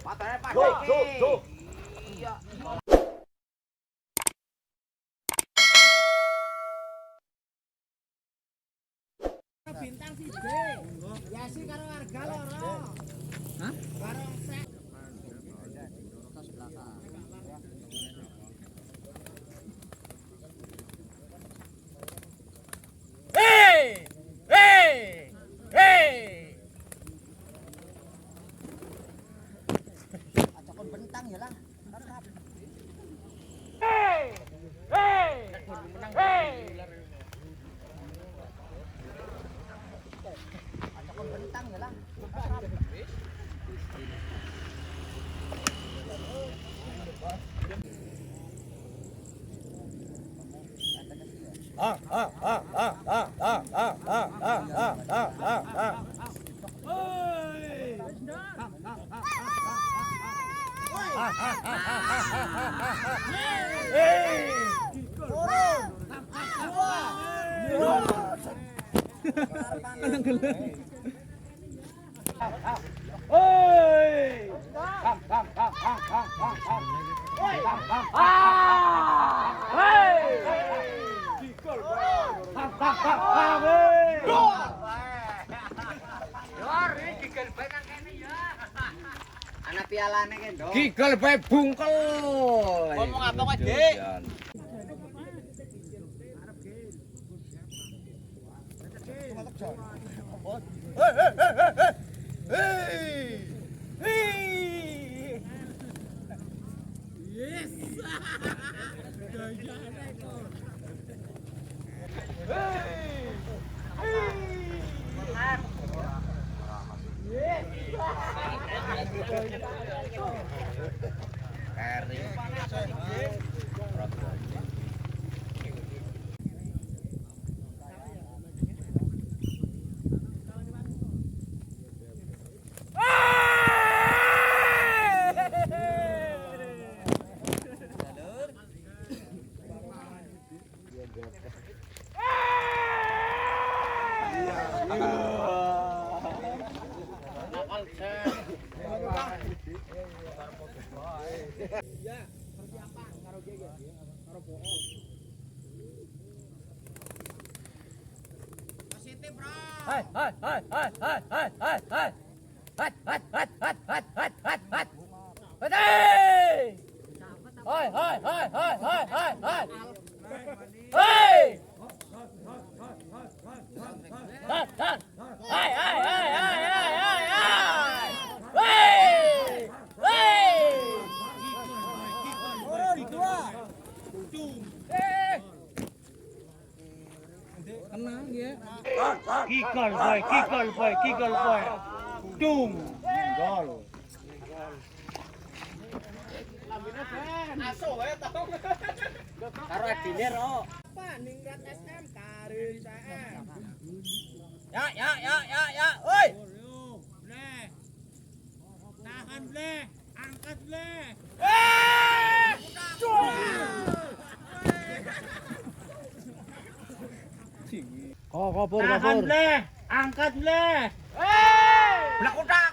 Matane padhe. Iya. Bintang si B. Ya sih karo harga loro. Hah? Karo sek. Tas belakang. Hey! Hey! Hey! Acokon bentang ya lah. Hey! Hey! Hey! Acokon bentang ya lah. Anak pialane ki, Nduk. Gigel bae bungkel. Ngomong apa kok, Dik? Kikal boy. Dung, gol. Aso wae tau. Karo adine ro. Apa ningrat SM karin CM. Ya. Oi. Bleh. Tahan bleh. Angkat bleh. Kapur. Tahan bleh. Angkat bleh. Blek utak.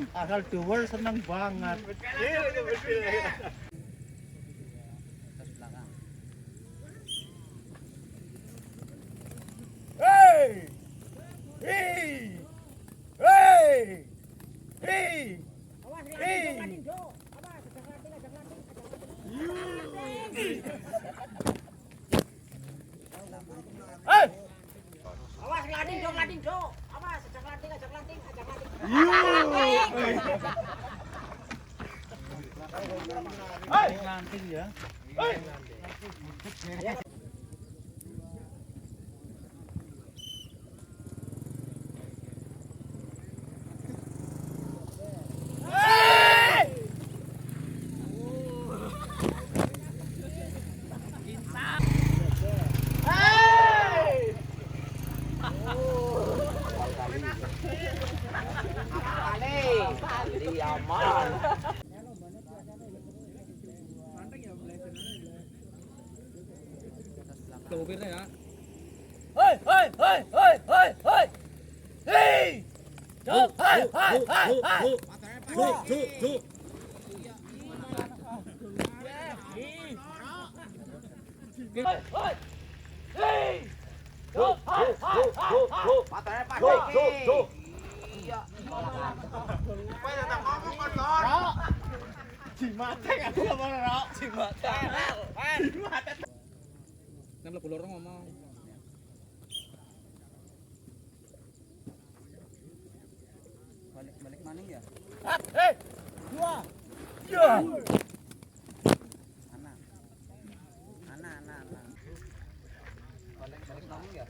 Asal duwer seneng banget. Awas landing dong. Awas ajak landing. Lanting ya. Supirnya ya. Hoi. Kan lebih lorong ngomong. Balik maning ya? Anak. Balik maning ya?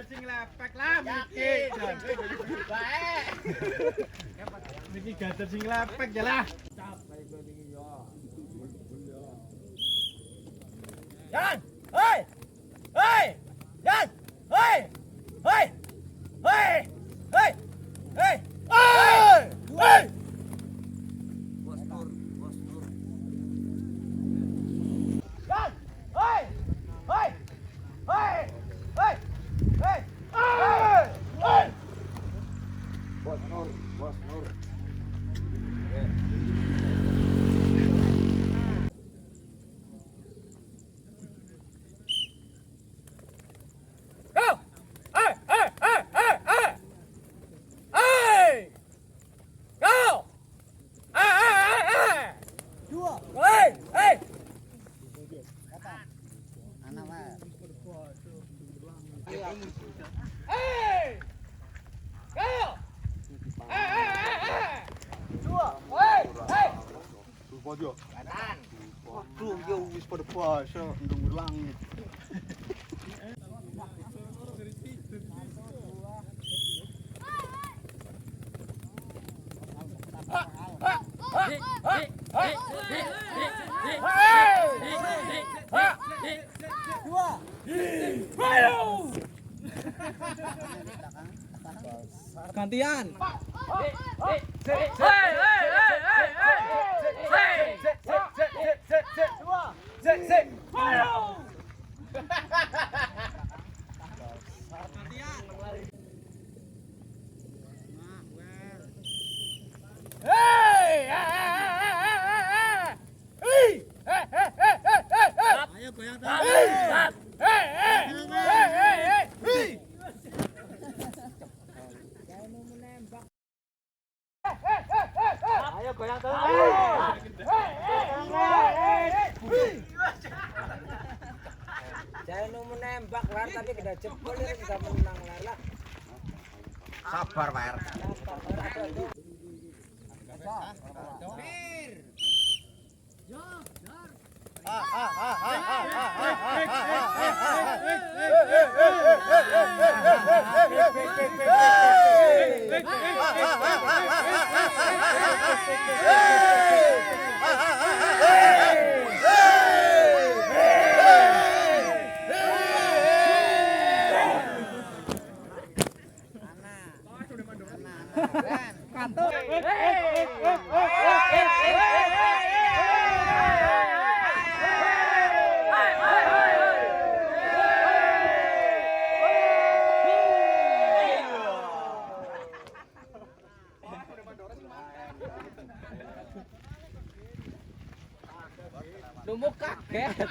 Sing lepek lah mikir. Niki gader sing lepek jalah. Jan, hei, Jan, hei. Bos Nur. Jan, hei. Bos Nur. Waduh, yo wis pada puasa ndung langit. Gantian. Ayo goyang tangan. Ayo goyang terus. Jangan mau nembak lar tapi kena jebol ya bisa menang lar. Sabar, Pak. Lumuk kaget.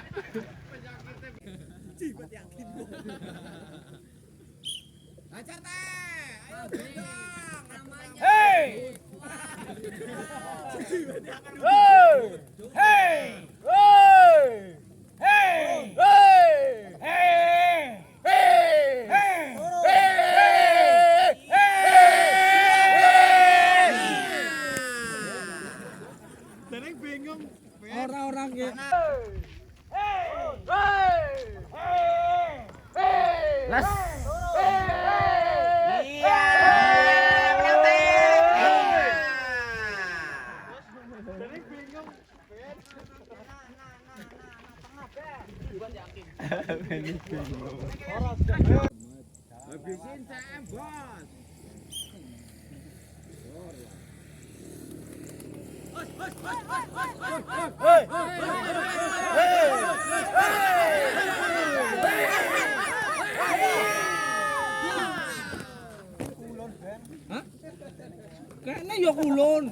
Lancar teh. Ayo gendong namanya. Hey! Hey! Hey! Hey! Hey! Hey! Les. Iya. Habisin CM bos. Kayaknya ya kulon.